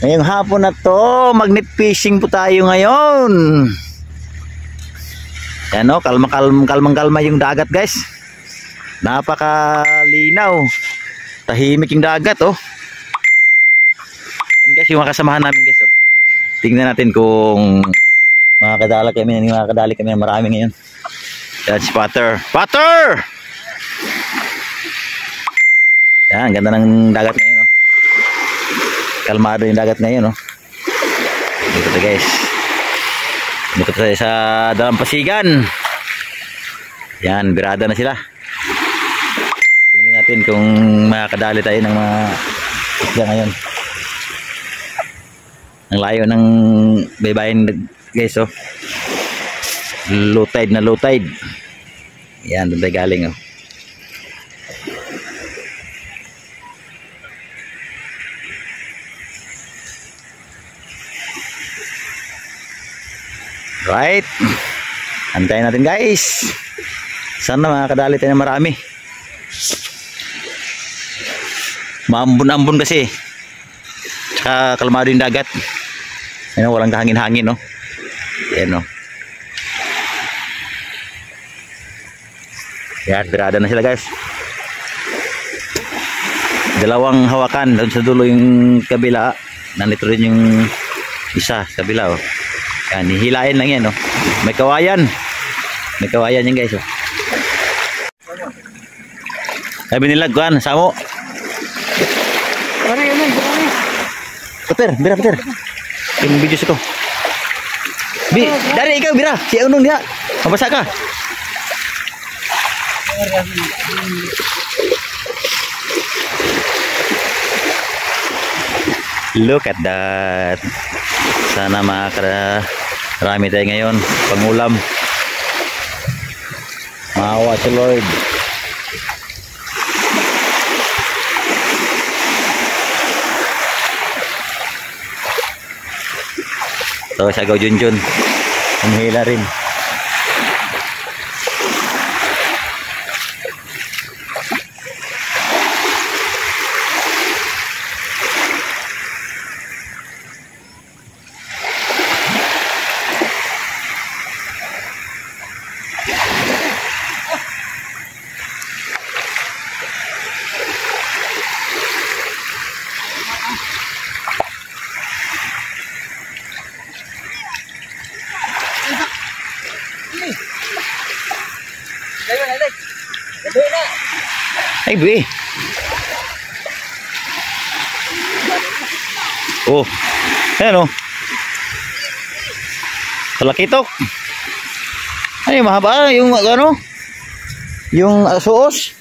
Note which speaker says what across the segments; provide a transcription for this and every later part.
Speaker 1: Ngayong hapon na to, magnet fishing po tayo ngayon. Yan o, kalmang-kalma yung dagat guys. Napakalinaw. Tahimik yung dagat oh. Yan guys, yung mga kasamahan namin guys oh. Tingnan natin kung makakadali kami marami ngayon. Yan si Potter. Potter! Yan, ganda ng dagat ngayon oh. Kalmado yung dagat ngayon oh. Dito tayo guys. Dito tayo sa Dalampasigan. Yan, birada na sila. Tingnan natin kung makakadali tayo ng mga isda ngayon. Ang layo ng baybayin guys oh. Low tide na low tide. Yan, doon tayo galing oh. Right. Antayin natin guys. Sana makakadali tayo ng marami. Maambon-ambon kasi. Tsaka kalmado yung dagat. Ayun, walang kahangin-hangin no. Yan no. Yan, birada na sila guys. Dalawang hawakan. Doon sa dulo yung kabila. Nandito rin yung isa sa kabila oh. Yan, hihilain lang yan oh. May kawayan. May kawayan yan guys oh. Sabi nila kuan, samo. Peter, bira Peter. Yung video ko. Dari ikaw bira, si unong dia. Mabasa ka. Look at that. Sana makakarami tayo ngayon pangulam. Maawa si Lord. So Sagaw Junjun ang hila rin. Ay, buwi. Oh, ayan o. Talakitok. Ay, mahaba. Yung ano? Yung suos.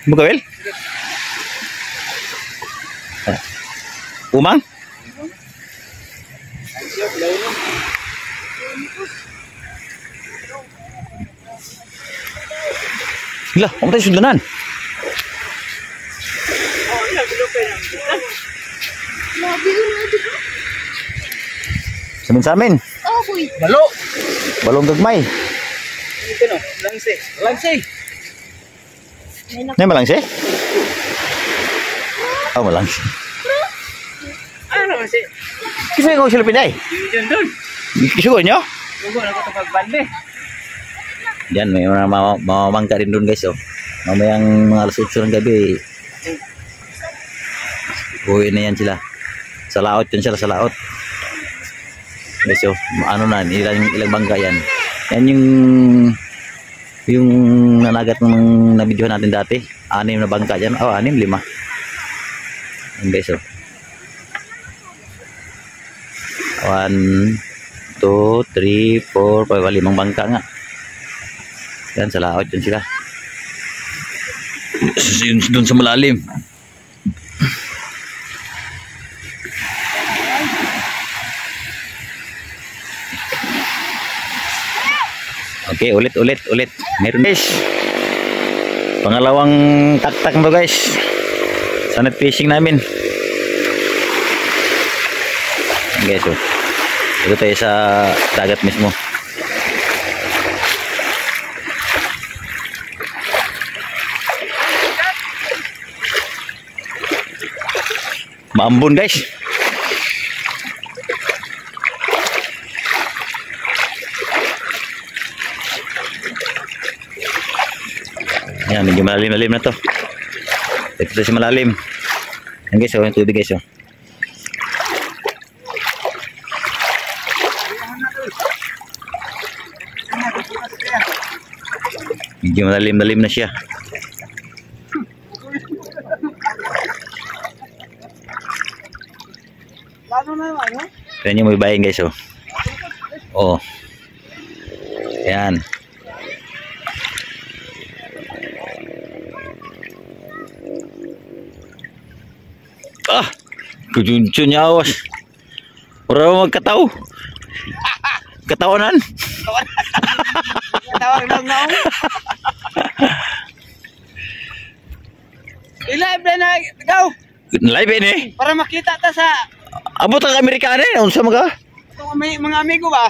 Speaker 1: Bugawil? Umang? Gila, kamu tayo sudanan. Samin-samin.
Speaker 2: Oh, kuy.
Speaker 1: Balo. Balong gagmay.
Speaker 2: Ito no, langse. Langse.
Speaker 1: Nay malangse? Oh, malangse.
Speaker 2: Ano langse?
Speaker 1: Kisay ko sila pinay.
Speaker 2: Diyan doon.
Speaker 1: Kisugo nyo?
Speaker 2: Sugo na ko ito pagbande.
Speaker 1: Yan, may mga mamamangka rin doon guys oh. Mamayang mga alas 8 ng gabi. Uwi na yan sila. Sa laot yun sila, sa laot. Guys oh, ano na, ilang bangka yan. Yan yung nanagat ng nabidyohan natin dati. 6 na bangka dyan. Oh, 6, 5. Yan guys oh. 1, 2, 3, 4, 5, 5 bangka nga. Yan, sa laot yun sila. Doon sa malalim. Okay, ulit. Meron guys. Pangalawang taktak mo guys. Sa net fishing namin. Guys, oh. Dito tayo sa dagat mismo. Maambon guys. Yan, medyo malalim-lalim na to. Ito si malalim. Yan guys, oh, yung tubig guys, oh. Medyo malalim-lalim na siya. Yan yung may bayan guys, oh. Oh. Yan. Ah, kujunjun niya awas. Para magkataw. Katawanan.
Speaker 2: Tawag lang na ako. I-live na ikaw.
Speaker 1: Live ini.
Speaker 2: Para makita ta sa
Speaker 1: Abot ang Amerikano eh. Unsa mga?
Speaker 2: itong mga amigo ba?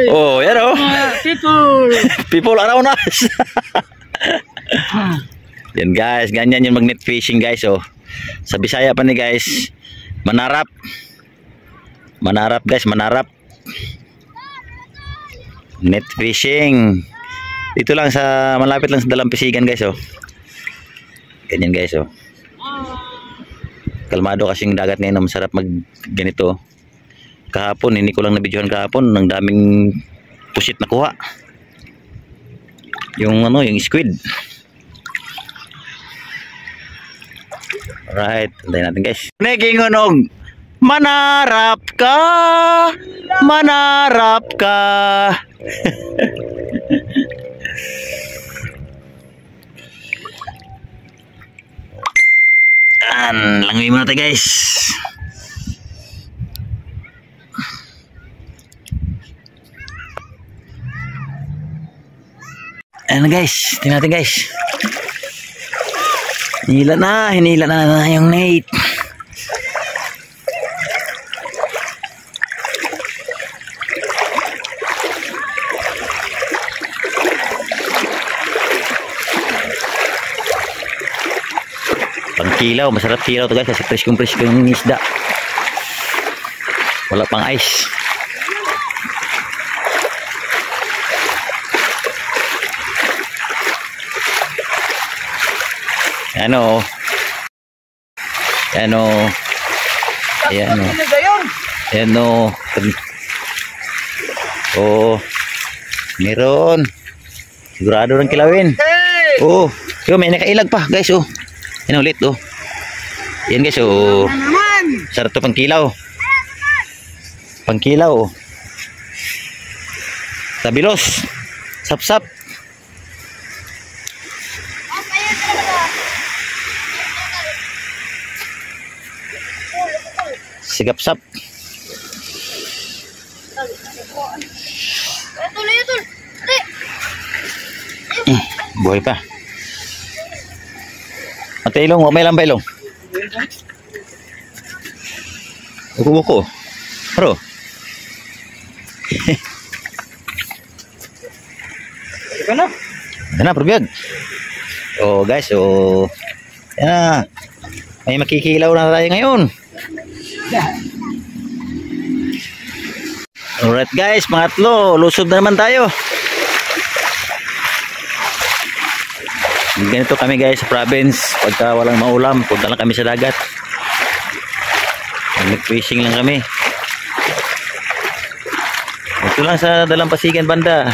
Speaker 1: Oh, yan oh.
Speaker 2: People.
Speaker 1: People around us. Yan guys, ganyan yung magnet fishing guys, oh. Sa Bisaya pa ni guys, manarap. Manarap guys, manarap. Net fishing. Dito lang sa malapit lang sa Dalampasigan guys, oh. Ganyan guys, oh. Kalmado kasing dagat ngayon, masarap mag ganito. Kahapon, hindi ko lang nabidyohan kahapon, ng daming pusit na kuha. Yung ano, yung squid. Alright, antayin natin guys. Nagingunog, manarap ka, manarap ka. Langoy muna tayo guys. Ayan na guys, tingnan natin guys. Hinila na yung Nate. Kilaw, masarap kilaw to guys kasi preskong yung isda. Wala pang ice. Ano? Ano? Ayan o. Ayan o. Oh. Meron. Sigurado ng kilawin. Oh. Yo, may nakailag pa guys, oh. Yan ulit, oh. Yan guys, oh. Sarap to pangkilaw. Pangkilaw, oh. Tabilos. Sap-sap. Sigap-sap. Buhay pa. Ate Ilong, may lang ba Ilong? Buko-buko. Bro.
Speaker 2: Ika na.
Speaker 1: Yan na, probiyag. Oh guys, oh. Yan na. May makikilaw na tayo ngayon. Alright guys, pangatlo. Lusog na naman tayo. Ganito kami guys sa province, pagka walang maulam punta lang kami sa dagat, nag-fishing lang kami. Ito lang sa Dalampasigan banda,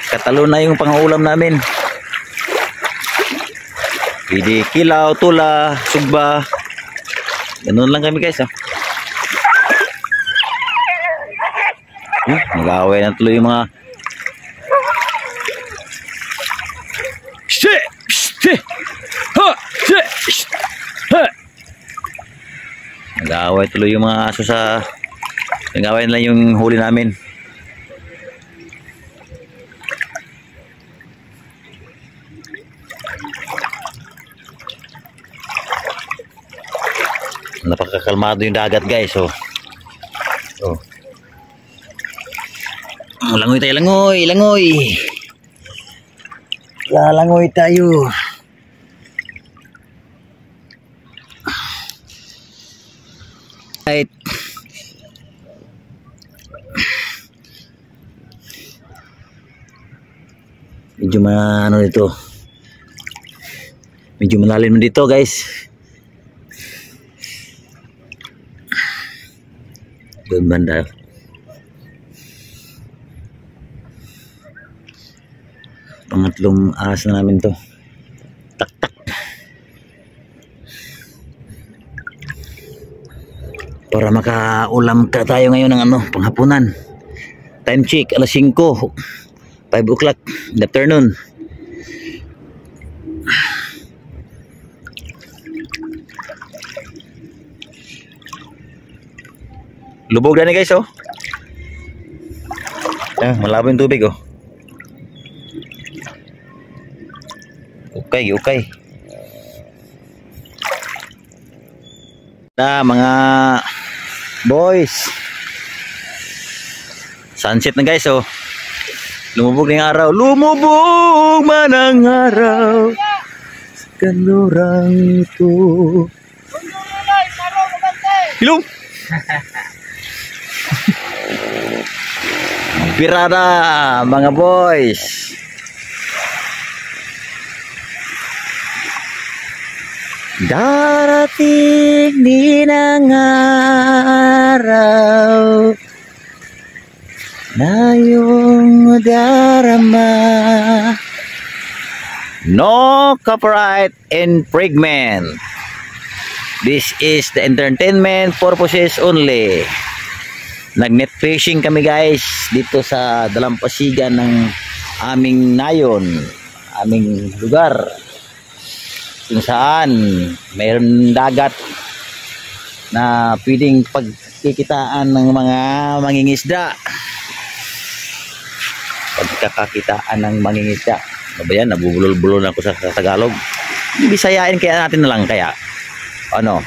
Speaker 1: katalo na yung pangulam namin. Pwede kilaw, tula, sugba, ganun lang kami guys, oh. Nag-aaway na tuloy yung mga nag-aaway tuloy yung mga aso sa nag-aaway na lang yung huli namin. Napakakalmado yung dagat guys, oh. Oh. Langoy tayo, langoy, langoy. Lalangoy tayo. Medyo ano dito. Medyo malalim dito, guys. Doon banda. Pangatlong ahas na namin to. Tak-tak. Para makaulam ka tayo ngayon ng panghapunan. Time check, alas 5. 5 o'clock in the afternoon. Lubog na ni guys, oh. Malabo yung tubig, oh. Okay, okay. Mga boys. Sunset na guys, oh. Lumubog na yung araw. Lumubog man ang araw sa kanlurang ito. Hilom! Pirada, mga boys. Darating din ang araw na iyong darama. No copyright infringement. This is the entertainment purposes only. Nag-net fishing kami guys dito sa dalampasigan ng aming nayon, aming lugar, kung saan mayroon dagat na pwedeng pagkikitaan ng mga mangingisda. Pagkakakitaan ng mangingisda. Ano ba yan? Nabubulol-bulol ako sa Tagalog. Bisayain kaya natin na lang kaya. Ano?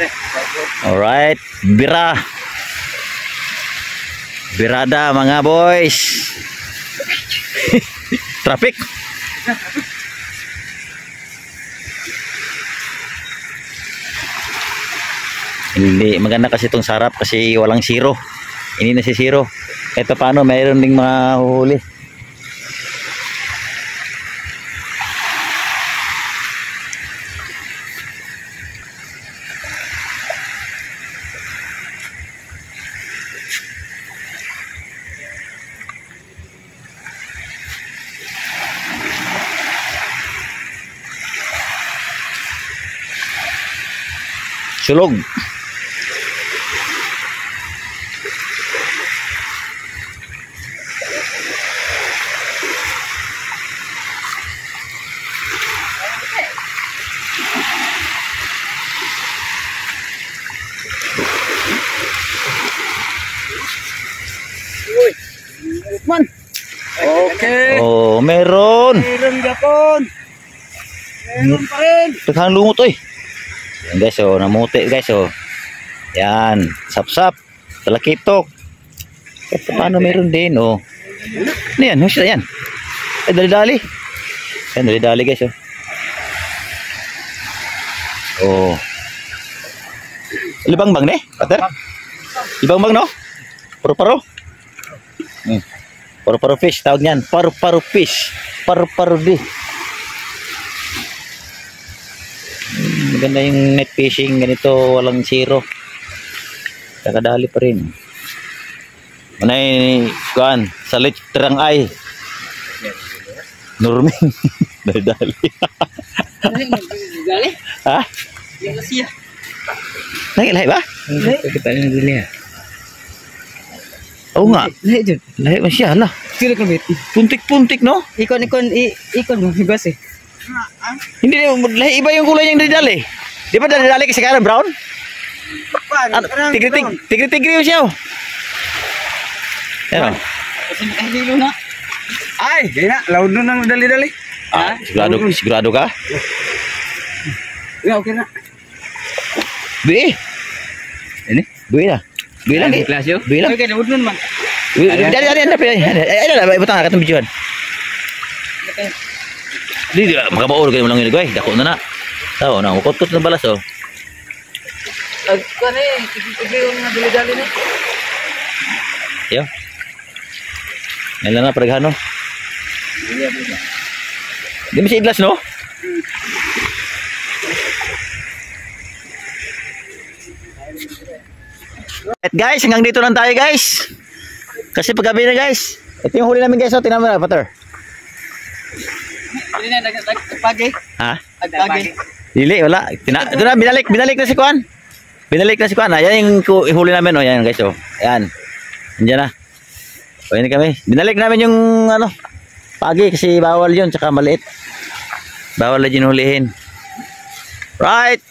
Speaker 1: Alright. Birada mga boys. Traffic. Hindi maganda kasi itong sarap kasi walang zero. Hindi na si zero. Ito paano mayroon ding mga huli. Sulog.
Speaker 2: Man. Okay.
Speaker 1: Oh, meron.
Speaker 2: Meron gapon. Meron pa rin.
Speaker 1: Taghang lumot oy. Yan guys, oh, namuti guys, oh. Yan, sap-sap, talakitok. At paano meron din, oh. Ano yan? Ano yan? Ay, dali-dali. Yan, dali-dali guys, oh. Oh. Libang-bang, ne? Pater? Libang-bang, no? Paro-paro? Paro-paro fish, tawag niyan. Paro-paro fish. Paro-paro di. Maganda yung net fishing ganito, walang zero. Kakadali pa rin. Manay kuan sa litrang ay. Normin. Dali-dali.
Speaker 2: Dali.
Speaker 1: Ha?
Speaker 2: Yang siya.
Speaker 1: Lahi ba?
Speaker 2: Kita ni dili ya.
Speaker 1: Oo nga. Lahi man siya, hala.
Speaker 2: Sino kamit?
Speaker 1: Puntik-puntik, no?
Speaker 2: Ikon mo bibas eh.
Speaker 1: Hindi, lahi iba yung kulay niyang dali-dali. Di ba dali-dali kasi karan brown? Ano, tigri-tigri yung siya, oh. Yan, oh.
Speaker 2: Hindi na. Ay, di na. Laud nun ang dali-dali.
Speaker 1: Ah, sigurado ka?
Speaker 2: Ya, okay na.
Speaker 1: Bui.
Speaker 2: Ini?
Speaker 1: Bui na. Bui lang.
Speaker 2: Klasyo?
Speaker 1: Bui lang.
Speaker 2: Okay, laud nun man.
Speaker 1: Dari, butang ka itong videoan. Di, makabaol kayo mo lang yun, guys. Dako na na. Tao na, mukotot na balas, oh.
Speaker 2: Kani, tigil yung nga dali-dali na.
Speaker 1: Yo. Ngayon na, paragano. Di ba si Idlas, no? At guys, hanggang dito lang tayo guys. Kasi paggabi na guys. Ito yung huli namin guys. O, tingnan mo na, Pater.
Speaker 2: Hindi na, nagpagi.
Speaker 1: Ha?
Speaker 2: Nagpagi.
Speaker 1: Dili, wala. Ito na, binalik na si Kuan. Binalik na si Kuan. Ayan yung huli namin. O, yan guys. O, ayan. Andiyan na. O, yan kami. Binalik namin yung ano, pagi kasi bawal yun. Tsaka maliit. Bawal na hulihin. Right.